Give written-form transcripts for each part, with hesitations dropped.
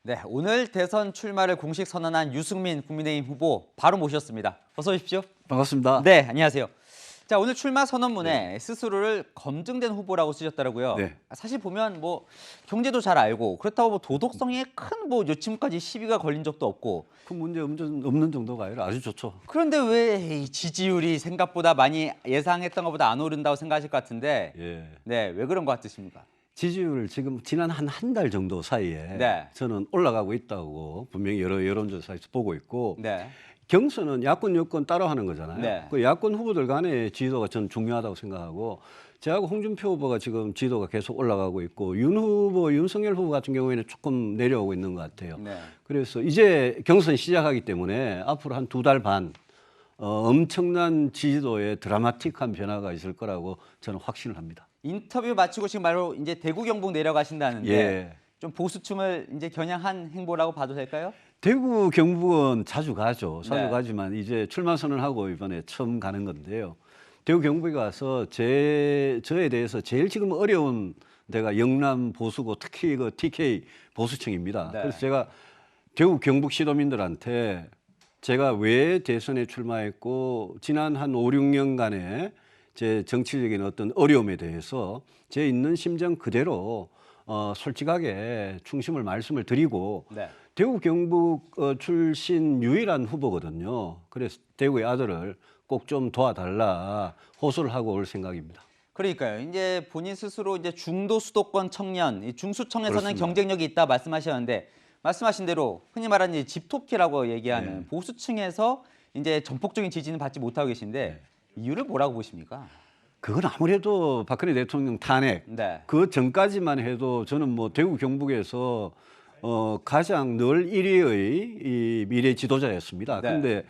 네, 오늘 대선 출마를 공식 선언한 유승민 국민의힘 후보 바로 모셨습니다. 어서 오십시오. 반갑습니다. 네, 안녕하세요. 자, 오늘 출마 선언문에 스스로를 검증된 후보라고 쓰셨더라고요. 네. 사실 보면 뭐 경제도 잘 알고 그렇다고 뭐 도덕성에 큰 뭐 요즘까지 시비가 걸린 적도 없고 큰 문제 없는 정도가 아니라 아주 좋죠. 그런데 왜 이 지지율이 생각보다 많이 예상했던 것보다 안 오른다고 생각하실 것 같은데 예. 네, 왜 그런 것 같으십니까? 지지율 지금 지난 한 달 정도 사이에 네. 저는 올라가고 있다고 분명히 여러 여론조사에서 보고 있고 네. 경선은 야권 여권 따로 하는 거잖아요. 네. 그 야권 후보들 간의 지지도가 저는 중요하다고 생각하고 저하고 홍준표 후보가 지금 지지도가 계속 올라가고 있고 윤석열 후보 같은 경우에는 조금 내려오고 있는 것 같아요. 네. 그래서 이제 경선 시작하기 때문에 앞으로 한 2달 반 엄청난 지지도에 드라마틱한 변화가 있을 거라고 저는 확신을 합니다. 인터뷰 마치고 지금 바로 이제 대구 경북 내려가신다는데 예. 좀 보수층을 이제 겨냥한 행보라고 봐도 될까요? 대구 경북은 자주 가죠. 자주 네. 가지만 이제 출마 선언하고 이번에 처음 가는 건데요. 대구 경북에 가서 저에 대해서 제일 지금 어려운 데가 영남 보수고 특히 그 TK 보수층입니다. 네. 그래서 제가 대구 경북 시도민들한테 제가 왜 대선에 출마했고 지난 한 5, 6년간의 제 정치적인 어떤 어려움에 대해서 제 있는 심정 그대로 솔직하게 충심을 말씀을 드리고 네. 대구 경북 출신 유일한 후보거든요. 그래서 대구의 아들을 꼭 좀 도와달라 호소를 하고 올 생각입니다. 그러니까요. 이제 본인 스스로 이제 중도 수도권 청년, 이 중수청에서는 그렇습니다. 경쟁력이 있다 말씀하셨는데 말씀하신 대로 흔히 말하는 이 집토끼라고 얘기하는 네. 보수층에서 이제 전폭적인 지지는 받지 못하고 계신데 이유를 뭐라고 보십니까? 그건 아무래도 박근혜 대통령 탄핵 네. 그 전까지만 해도 저는 뭐 대구 경북에서 가장 늘 1위의 이 미래 지도자였습니다. 네. 그런데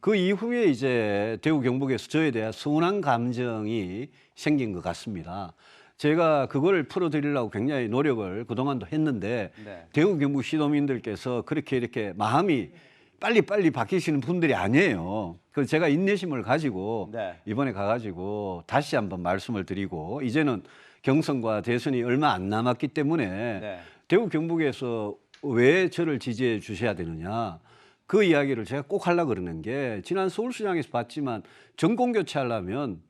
그 이후에 이제 대구 경북에서 저에 대한 서운한 감정이 생긴 것 같습니다. 제가 그걸 풀어드리려고 굉장히 노력을 그동안도 했는데 네. 대구 경북 시도민들께서 그렇게 이렇게 마음이 빨리빨리 바뀌시는 분들이 아니에요. 그래서 제가 인내심을 가지고 네. 이번에 가가지고 다시 한번 말씀을 드리고 이제는 경선과 대선이 얼마 안 남았기 때문에 네. 대구 경북에서 왜 저를 지지해 주셔야 되느냐 그 이야기를 제가 꼭 하려고 그러는 게 지난 서울시장에서 봤지만 정권 교체하려면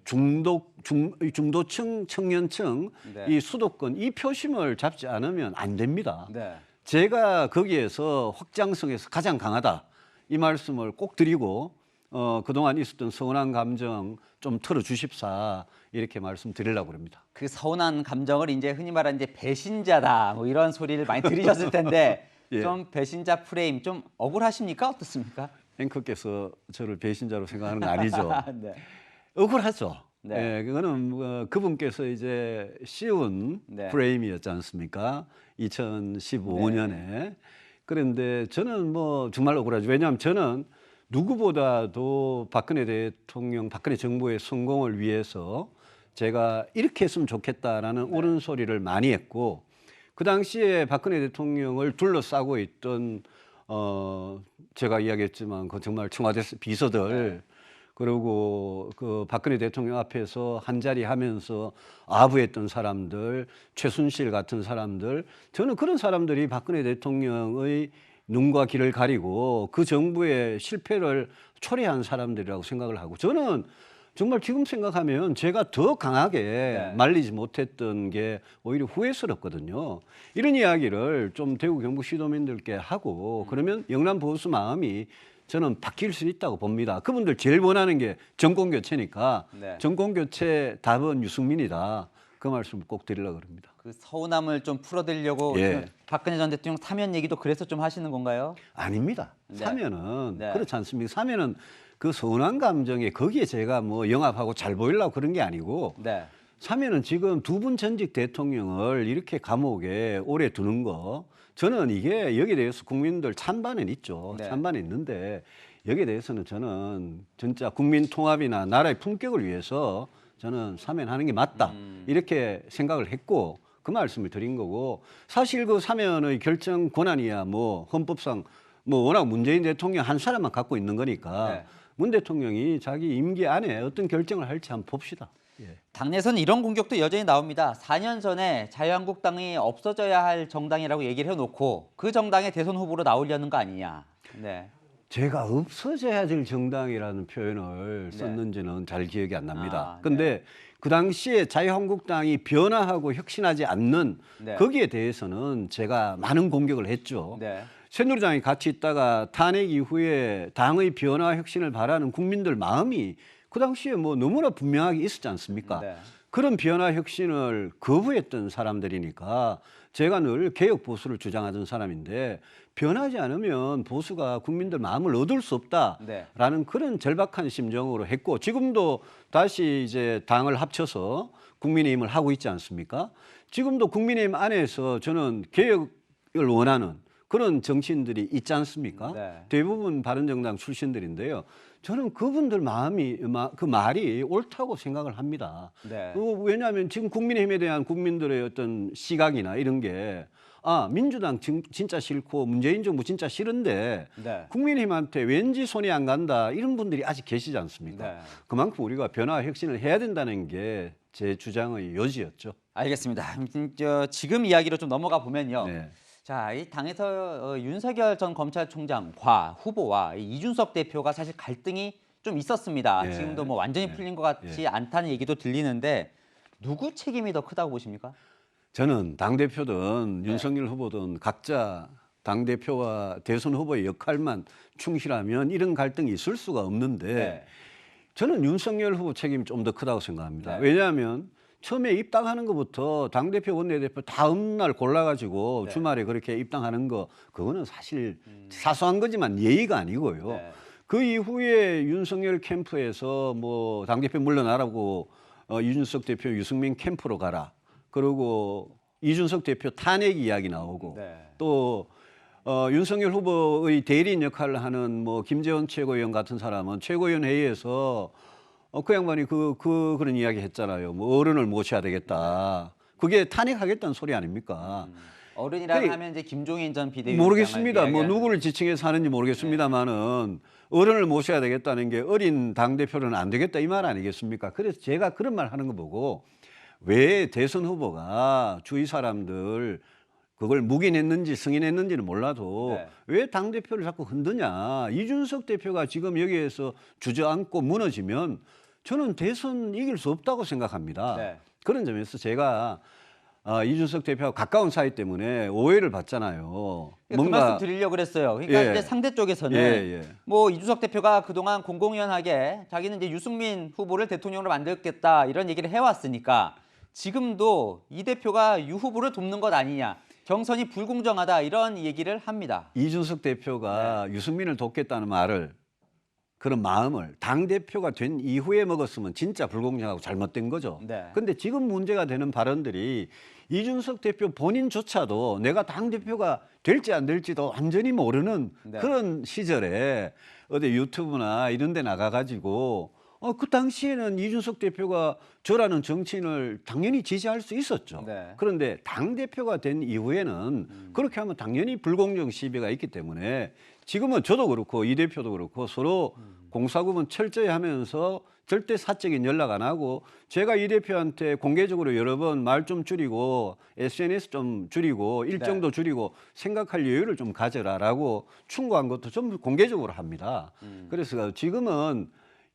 중도층 청년층 네. 이 수도권 이 표심을 잡지 않으면 안 됩니다. 네. 제가 거기에서 확장성에서 가장 강하다 이 말씀을 꼭 드리고 그동안 있었던 서운한 감정 좀 털어주십사 이렇게 말씀드리려고 합니다. 그 서운한 감정을 이제 흔히 말하는 이제 배신자다 뭐 이런 소리를 많이 들으셨을 텐데 예. 좀 배신자 프레임 좀 억울하십니까? 어떻습니까? 앵커께서 저를 배신자로 생각하는 거 아니죠? 네. 억울하죠. 네. 예, 그거는 그분께서 이제 씌운 네. 프레임이었지 않습니까? 2015년에. 그런데 저는 뭐 정말 억울하죠. 왜냐하면 저는 누구보다도 박근혜 대통령, 박근혜 정부의 성공을 위해서 제가 이렇게 했으면 좋겠다라는 옳은 소리를 많이 했고 그 당시에 박근혜 대통령을 둘러싸고 있던 제가 이야기했지만 그 정말 청와대 비서들 그리고 그 박근혜 대통령 앞에서 한자리 하면서 아부했던 사람들, 최순실 같은 사람들, 저는 그런 사람들이 박근혜 대통령의 눈과 귀를 가리고 그 정부의 실패를 초래한 사람들이라고 생각을 하고 저는 정말 지금 생각하면 제가 더 강하게 말리지 못했던 게 오히려 후회스럽거든요. 이런 이야기를 좀 대구 경북 시도민들께 하고 그러면 영남 보수 마음이 저는 바뀔 수 있다고 봅니다. 그분들 제일 원하는 게 정권 교체니까 네. 정권 교체 답은 유승민이다. 그 말씀을 꼭 드리려고 합니다. 그 서운함을 좀 풀어드리려고 예. 박근혜 전 대통령 사면 얘기도 그래서 좀 하시는 건가요? 아닙니다. 네. 사면은 네. 그렇지 않습니까? 사면은 그 서운한 감정에 거기에 제가 뭐 영합하고 잘 보이려고 그런 게 아니고 네. 사면은 지금 두 분 전직 대통령을 이렇게 감옥에 오래 두는 거 저는 이게 여기에 대해서 국민들 찬반은 있죠. 네. 찬반은 있는데 여기에 대해서는 저는 진짜 국민 통합이나 나라의 품격을 위해서 저는 사면하는 게 맞다. 이렇게 생각을 했고 그 말씀을 드린 거고 사실 그 사면의 결정 권한이야 뭐 헌법상 뭐 워낙 문재인 대통령 한 사람만 갖고 있는 거니까 네. 문 대통령이 자기 임기 안에 어떤 결정을 할지 한번 봅시다. 당내에서는 이런 공격도 여전히 나옵니다. 4년 전에 자유한국당이 없어져야 할 정당이라고 얘기를 해놓고 그 정당의 대선 후보로 나오려는 거 아니냐. 네. 제가 없어져야 될 정당이라는 표현을 네. 썼는지는 잘 기억이 안 납니다. 아, 근데 그 당시에 자유한국당이 변화하고 혁신하지 않는 네. 거기에 대해서는 제가 많은 공격을 했죠. 네. 새누리당이 같이 있다가 탄핵 이후에 당의 변화 혁신을 바라는 국민들 마음이 그 당시에 뭐 너무나 분명하게 있었지 않습니까? 네. 그런 변화 혁신을 거부했던 사람들이니까 제가 늘 개혁 보수를 주장하던 사람인데 변하지 않으면 보수가 국민들 마음을 얻을 수 없다라는 네. 그런 절박한 심정으로 했고 지금도 다시 이제 당을 합쳐서 국민의힘을 하고 있지 않습니까? 지금도 국민의힘 안에서 저는 개혁을 원하는 그런 정치인들이 있지 않습니까? 네. 대부분 바른정당 출신들인데요. 저는 그분들 그 말이 옳다고 생각을 합니다. 네. 왜냐하면 지금 국민의힘에 대한 국민들의 어떤 시각이나 이런 게 민주당 진짜 싫고 문재인 정부 진짜 싫은데 네. 국민의힘한테 왠지 손이 안 간다 이런 분들이 아직 계시지 않습니까? 네. 그만큼 우리가 변화 혁신을 해야 된다는 게 제 주장의 요지였죠. 알겠습니다. 지금 이야기로 좀 넘어가 보면요. 네. 자, 이 당에서 윤석열 전 검찰총장과 후보와 이 이준석 대표가 사실 갈등이 좀 있었습니다. 네. 지금도 뭐 완전히 네. 풀린 것 같지 않다는 얘기도 들리는데 누구 책임이 더 크다고 보십니까? 저는 당대표든 윤석열 후보든 각자 당대표와 대선 후보의 역할만 충실하면 이런 갈등이 있을 수가 없는데 네. 저는 윤석열 후보 책임이 좀 더 크다고 생각합니다. 네. 왜냐하면 처음에 입당하는 것부터 당대표 원내대표 다음 날 골라가지고 네. 주말에 그렇게 입당하는 거 그거는 사실 사소한 거지만 예의가 아니고요. 네. 그 이후에 윤석열 캠프에서 뭐 당대표 물러나라고 이준석 대표 유승민 캠프로 가라. 그리고 이준석 대표 탄핵 이야기 나오고 네. 또 윤석열 후보의 대리인 역할을 하는 뭐 김재원 최고위원 같은 사람은 최고위원 회의에서 그 양반이 그런 이야기 했잖아요. 뭐 어른을 모셔야 되겠다. 그게 탄핵하겠다는 소리 아닙니까? 어른이라고 그 하면 이제 김종인 전 비대위 모르겠습니다. 뭐 누구를 지칭해서 하는지 모르겠습니다만은 어른을 모셔야 되겠다는 게 어린 당 대표는 안 되겠다 이 말 아니겠습니까? 그래서 제가 그런 말 하는 거 보고 왜 대선 후보가 주위 사람들 그걸 묵인했는지 승인했는지는 몰라도 네. 왜 당대표를 자꾸 흔드냐. 이준석 대표가 지금 여기에서 주저앉고 무너지면 저는 대선 이길 수 없다고 생각합니다. 네. 그런 점에서 제가 이준석 대표하고 가까운 사이 때문에 오해를 받잖아요. 그 말씀 드리려고 그랬어요. 그러니까 예. 이제 상대 쪽에서는 예. 뭐 이준석 대표가 그동안 공공연하게 자기는 이제 유승민 후보를 대통령으로 만들겠다 이런 얘기를 해왔으니까 지금도 이 대표가 유 후보를 돕는 것 아니냐. 경선이 불공정하다 이런 얘기를 합니다. 이준석 대표가 유승민을 돕겠다는 말을 그런 마음을 당대표가 된 이후에 먹었으면 진짜 불공정하고 잘못된 거죠. 네. 근데 지금 문제가 되는 발언들이 이준석 대표 본인조차도 내가 당대표가 될지 안 될지도 완전히 모르는 네. 그런 시절에 어디 유튜브나 이런 데 나가가지고 그 당시에는 이준석 대표가 저라는 정치인을 당연히 지지할 수 있었죠. 네. 그런데 당대표가 된 이후에는 그렇게 하면 당연히 불공정 시비가 있기 때문에 지금은 저도 그렇고 이 대표도 그렇고 서로 공사구분 철저히 하면서 절대 사적인 연락 안 하고 제가 이 대표한테 공개적으로 여러 번 말 좀 줄이고 SNS 좀 줄이고 일정도 줄이고 생각할 여유를 좀 가져라라고 충고한 것도 전부 공개적으로 합니다. 그래서 지금은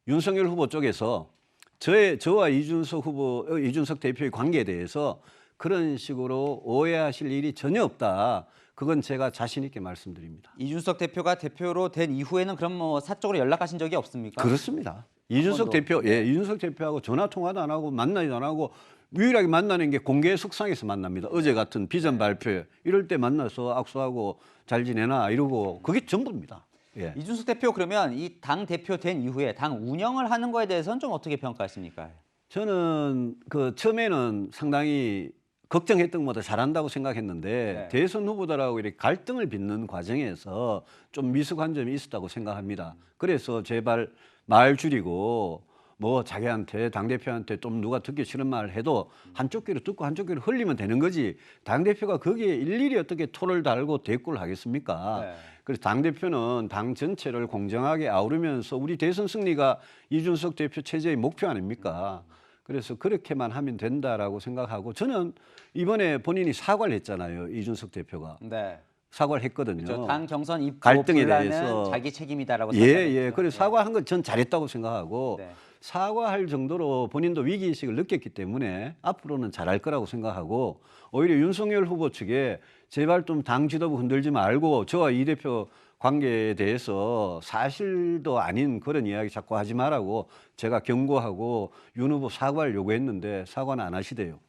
윤석열 후보 쪽에서 저와 이준석 대표의 관계에 대해서 그런 식으로 오해하실 일이 전혀 없다. 그건 제가 자신 있게 말씀드립니다. 이준석 대표가 대표로 된 이후에는 그럼 뭐 사적으로 연락하신 적이 없습니까? 그렇습니다. 이준석 대표하고 전화 통화도 안 하고 만나지도 안 하고 유일하게 만나는 게 공개 석상에서 만납니다. 어제 같은 비전 발표 이럴 때 만나서 악수하고 잘 지내나 이러고 그게 전부입니다. 예. 이준석 대표 그러면 이 당 대표 된 이후에 당 운영을 하는 거에 대해서는 좀 어떻게 평가하십니까? 저는 처음에는 상당히 걱정했던 것보다 잘한다고 생각했는데 네. 대선 후보들하고 이렇게 갈등을 빚는 과정에서 좀 미숙한 점이 있었다고 생각합니다. 그래서 제발 말 줄이고 뭐 자기한테 당대표한테 좀 누가 듣기 싫은 말을 해도 한쪽 귀로 듣고 한쪽 귀로 흘리면 되는 거지 당대표가 거기에 일일이 어떻게 토를 달고 대꾸를 하겠습니까? 네. 그래서 당대표는 당 전체를 공정하게 아우르면서 우리 대선 승리가 이준석 대표 체제의 목표 아닙니까? 그래서 그렇게만 하면 된다라고 생각하고 저는 이번에 본인이 사과를 했잖아요. 이준석 대표가 네. 사과를 했거든요. 당 경선 입구 갈등에 분란은 대해서 자기 책임이다라고 예, 사과했죠. 예. 그래서 사과한 건 전 잘했다고 생각하고 네. 사과할 정도로 본인도 위기의식을 느꼈기 때문에 앞으로는 잘할 거라고 생각하고 오히려 윤석열 후보 측에 제발 좀 당 지도부 흔들지 말고 저와 이 대표 관계에 대해서 사실도 아닌 그런 이야기 자꾸 하지 말라고 제가 경고하고 윤 후보 사과를 요구했는데 사과는 안 하시대요.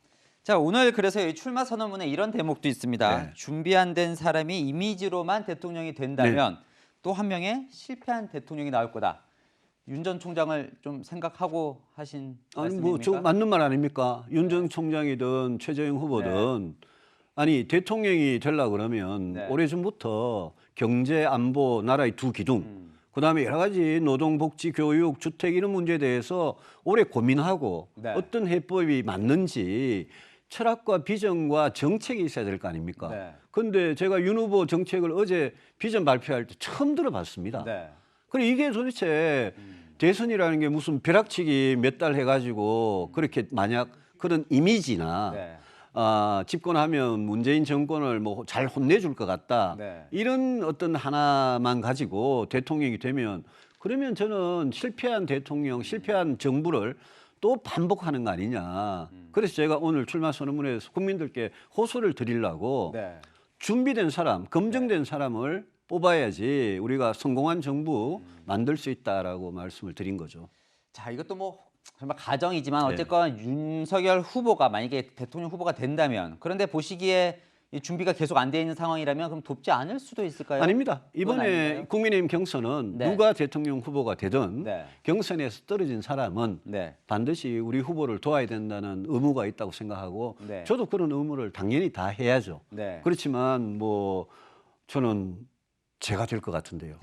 자, 오늘 그래서 이 출마 선언문에 이런 대목도 있습니다. 네. 준비 안 된 사람이 이미지로만 대통령이 된다면 또 한 명의 실패한 대통령이 나올 거다. 윤 전 총장을 좀 생각하고 하신 아니 말씀입니까? 뭐 저 맞는 말 아닙니까? 윤 전 총장이든 최재형 후보든 아니 대통령이 되려고 그러면 네. 오래전부터 경제 안보 나라의 두 기둥 그다음에 여러 가지 노동 복지 교육 주택 이런 문제에 대해서 오래 고민하고 네. 어떤 해법이 맞는지 철학과 비전과 정책이 있어야 될 거 아닙니까? 네. 근데 제가 윤 후보 정책을 어제 비전 발표할 때 처음 들어봤습니다. 네. 그래 이게 도대체 대선이라는 게 무슨 벼락치기 몇 달 해가지고 그렇게 만약 그런 이미지나 네. 집권하면 문재인 정권을 뭐 잘 혼내줄 것 같다 네. 이런 어떤 하나만 가지고 대통령이 되면 그러면 저는 실패한 대통령, 실패한 정부를 또 반복하는 거 아니냐. 그래서 제가 오늘 출마 선언문에서 국민들께 호소를 드리려고 네. 준비된 사람, 검증된 사람을 뽑아야지 우리가 성공한 정부 만들 수 있다라고 말씀을 드린 거죠. 자, 이것도 뭐 정말 가정이지만 네. 어쨌건 윤석열 후보가 만약에 대통령 후보가 된다면 그런데 보시기에 이 준비가 계속 안 돼 있는 상황이라면 그럼 돕지 않을 수도 있을까요? 아닙니다. 그건 이번에 아닌가요? 국민의힘 경선은 네. 누가 대통령 후보가 되든 네. 경선에서 떨어진 사람은 네. 반드시 우리 후보를 도와야 된다는 의무가 있다고 생각하고 네. 저도 그런 의무를 당연히 다 해야죠. 네. 그렇지만 뭐 저는 제가 될 것 같은데요.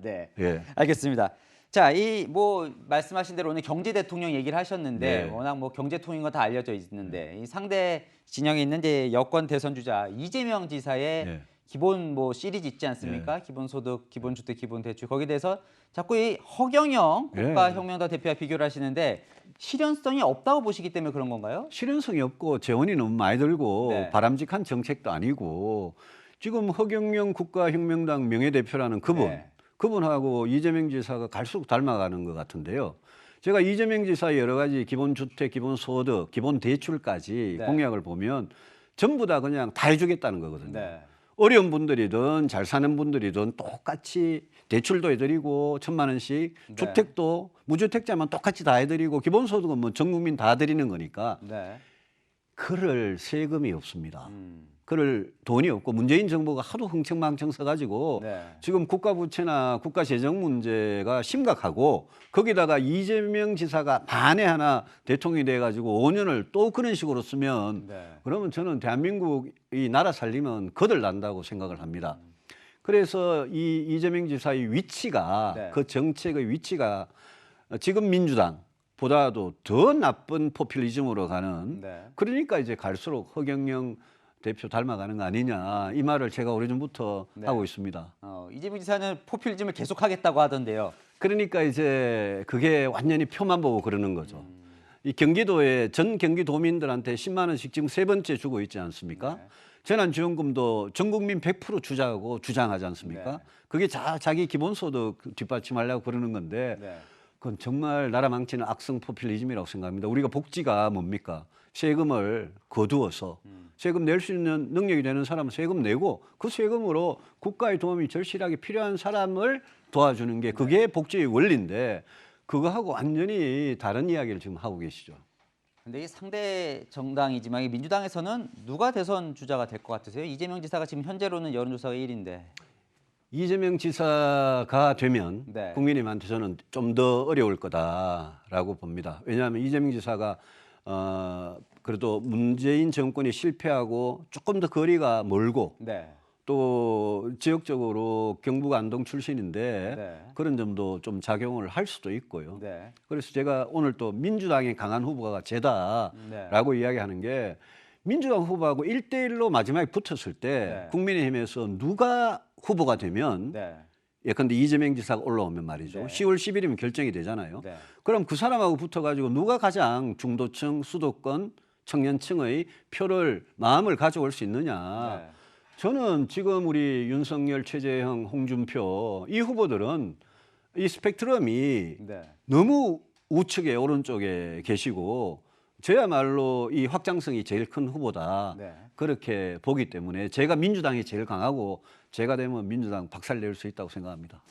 네. 예. 알겠습니다. 자, 이 뭐 말씀하신 대로 오늘 경제 대통령 얘기를 하셨는데 네. 워낙 뭐 경제통인 건 다 알려져 있는데 이 상대 진영에 있는 이제 여권 대선 주자 이재명 지사의 네. 기본 뭐 시리즈 있지 않습니까? 기본소득, 기본주택, 기본대출 거기에 대해서 자꾸 이 허경영 네. 국가혁명당 대표와 비교를 하시는데 실현성이 없다고 보시기 때문에 그런 건가요? 실현성이 없고 재원이 너무 많이 들고 네. 바람직한 정책도 아니고 지금 허경영 국가혁명당 명예대표라는 그분, 네. 그분하고 이재명 지사가 갈수록 닮아가는 것 같은데요. 제가 이재명 지사의 여러 가지 기본주택, 기본소득, 기본대출까지 네. 공약을 보면 전부 다 그냥 다 해주겠다는 거거든요. 네. 어려운 분들이든 잘 사는 분들이든 똑같이 대출도 해드리고 1,000만 원씩 네. 주택도 무주택자만 똑같이 다 해드리고 기본소득은 뭐 전 국민 다 드리는 거니까 네. 그럴 세금이 없습니다. 음. 그럴 돈이 없고 문재인 정부가 하도 흥청망청 써가지고 네. 지금 국가 부채나 국가 재정 문제가 심각하고 거기다가 이재명 지사가 만에 하나 대통령이 돼가지고 5년을 또 그런 식으로 쓰면 네. 그러면 저는 대한민국이 나라 살리면 거들 난다고 생각을 합니다. 그래서 이 이재명 지사의 위치가 네. 그 정책의 위치가 지금 민주당보다도 더 나쁜 포퓰리즘으로 가는 네. 그러니까 이제 갈수록 허경영 대표 닮아가는 거 아니냐 이 말을 제가 오래전부터 네. 하고 있습니다. 이재명 지사는 포퓰리즘을 계속하겠다고 하던데요. 그러니까 이제 그게 완전히 표만 보고 그러는 거죠. 이 경기도에 전 경기도민들한테 10만 원씩 지금 세 번째 주고 있지 않습니까? 네. 재난지원금도 전 국민 100% 주자고 주장하지 않습니까? 네. 그게 자기 기본소득 뒷받침하려고 그러는 건데 네. 그건 정말 나라 망치는 악성 포퓰리즘이라고 생각합니다. 우리가 복지가 뭡니까? 세금을 거두어서 세금 낼 수 있는 능력이 되는 사람은 세금 내고 그 세금으로 국가의 도움이 절실하게 필요한 사람을 도와주는 게 그게 복지의 원리인데 그거하고 완전히 다른 이야기를 지금 하고 계시죠. 근데 이 상대 정당이지만 이 민주당에서는 누가 대선 주자가 될 것 같으세요? 이재명 지사가 지금 현재로는 여론조사가 1위인데. 이재명 지사가 되면 네. 국민님한테 저는 좀 더 어려울 거다라고 봅니다. 왜냐하면 이재명 지사가 그래도 문재인 정권이 실패하고 조금 더 거리가 멀고 네. 또 지역적으로 경북 안동 출신인데 네. 그런 점도 좀 작용을 할 수도 있고요. 네. 그래서 제가 오늘 또 민주당의 강한 후보가 쟤다라고 이야기하는 게 민주당 후보하고 1대1로 마지막에 붙었을 때 네. 국민의힘에서 누가 후보가 되면 네. 예컨대 이재명 지사가 올라오면 말이죠. 네. 10월 10일이면 결정이 되잖아요. 네. 그럼 그 사람하고 붙어가지고 누가 가장 중도층, 수도권, 청년층의 표를 마음을 가져올 수 있느냐. 네. 저는 지금 우리 윤석열, 최재형, 홍준표 이 후보들은 이 스펙트럼이 네. 너무 우측에 오른쪽에 계시고 저야말로 이 확장성이 제일 큰 후보다 네. 그렇게 보기 때문에 제가 민주당이 제일 강하고 제가 되면 민주당 박살낼 수 있다고 생각합니다.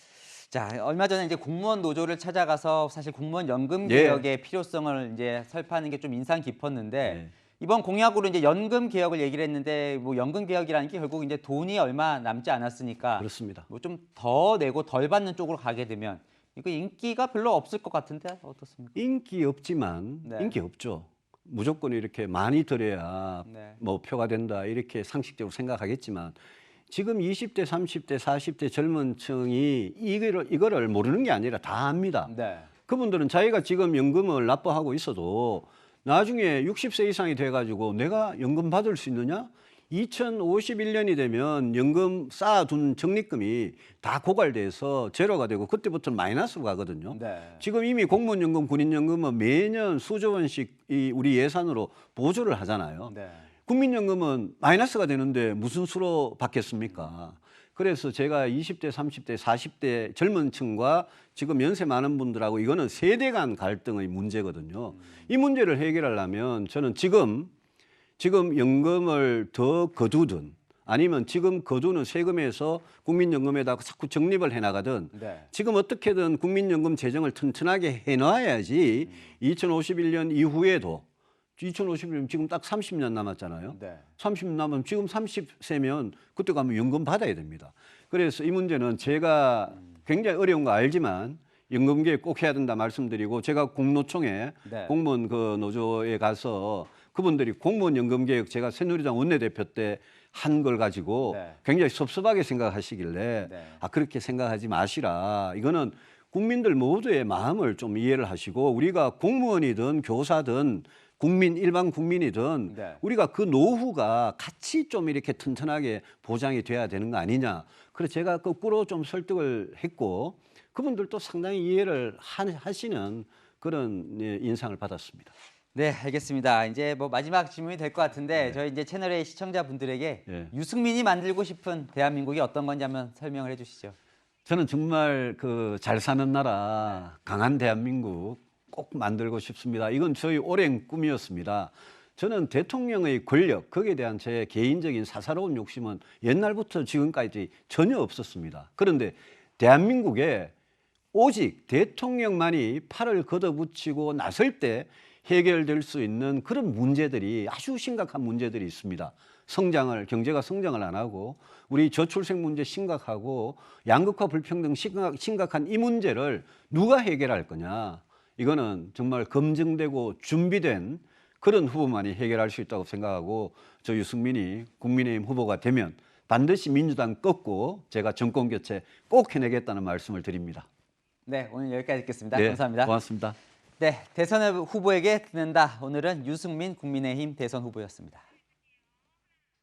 자, 얼마 전에 이제 공무원 노조를 찾아가서 사실 공무원 연금 예. 개혁의 필요성을 이제 설파하는 게 좀 인상 깊었는데 예. 이번 공약으로 이제 연금 개혁을 얘기를 했는데 뭐 연금 개혁이라는 게 결국 이제 돈이 얼마 남지 않았으니까 그렇습니다. 뭐 좀 더 내고 덜 받는 쪽으로 가게 되면 이거 인기가 별로 없을 것 같은데 어떻습니까? 인기 없지만 네. 인기 없죠. 무조건 이렇게 많이 들어야 네. 뭐 표가 된다 이렇게 상식적으로 생각하겠지만 지금 20대, 30대, 40대 젊은 층이 이거를 모르는 게 아니라 다 압니다. 네. 그분들은 자기가 지금 연금을 납부하고 있어도 나중에 60세 이상이 돼가지고 내가 연금 받을 수 있느냐? 2051년이 되면 연금 쌓아둔 적립금이 다 고갈돼서 제로가 되고 그때부터는 마이너스로 가거든요. 네. 지금 이미 공무원연금, 군인연금은 매년 수조 원씩 이 우리 예산으로 보조를 하잖아요. 네. 국민연금은 마이너스가 되는데 무슨 수로 받겠습니까? 그래서 제가 20대, 30대, 40대 젊은 층과 지금 연세 많은 분들하고 이거는 세대 간 갈등의 문제거든요. 이 문제를 해결하려면 저는 지금 연금을 더 거두든 아니면 지금 거두는 세금에서 국민연금에다가 자꾸 적립을 해나가든 네. 지금 어떻게든 국민연금 재정을 튼튼하게 해놔야지 2051년 이후에도 2051년 지금 딱 30년 남았잖아요. 네. 30년 남으면 지금 30세면 그때 가면 연금 받아야 됩니다. 그래서 이 문제는 제가 굉장히 어려운 거 알지만 연금 개혁 꼭 해야 된다 말씀드리고 제가 공노총에 네. 공무원 그 노조에 가서 그분들이 공무원 연금 개혁 제가 새누리당 원내대표 때 한 걸 가지고 네. 굉장히 섭섭하게 생각하시길래 네. 그렇게 생각하지 마시라. 이거는 국민들 모두의 마음을 좀 이해를 하시고 우리가 공무원이든 교사든 일반 국민이든 네. 우리가 그 노후가 같이 좀 이렇게 튼튼하게 보장이 돼야 되는 거 아니냐. 그래서 제가 거꾸로 좀 설득을 했고 그분들도 상당히 이해를 하시는 그런 인상을 받았습니다. 네, 알겠습니다. 이제 뭐 마지막 질문이 될 것 같은데 저희 이제 채널의 시청자분들에게 네. 유승민이 만들고 싶은 대한민국이 어떤 건지 한번 설명을 해주시죠. 저는 정말 그 잘 사는 나라, 강한 대한민국 꼭 만들고 싶습니다. 이건 저희 오랜 꿈이었습니다. 저는 대통령의 권력, 거기에 대한 제 개인적인 사사로운 욕심은 옛날부터 지금까지 전혀 없었습니다. 그런데 대한민국에 오직 대통령만이 팔을 걷어붙이고 나설 때 해결될 수 있는 그런 문제들이 아주 심각한 문제들이 있습니다. 경제가 성장을 안 하고 우리 저출생 문제 심각하고 양극화 불평등 심각한 이 문제를 누가 해결할 거냐. 이거는 정말 검증되고 준비된 그런 후보만이 해결할 수 있다고 생각하고 저 유승민이 국민의힘 후보가 되면 반드시 민주당 꺾고 제가 정권 교체 꼭 해내겠다는 말씀을 드립니다. 네, 오늘 여기까지 듣겠습니다. 네, 감사합니다. 고맙습니다. 네, 대선 후보에게 듣는다. 오늘은 유승민 국민의힘 대선 후보였습니다.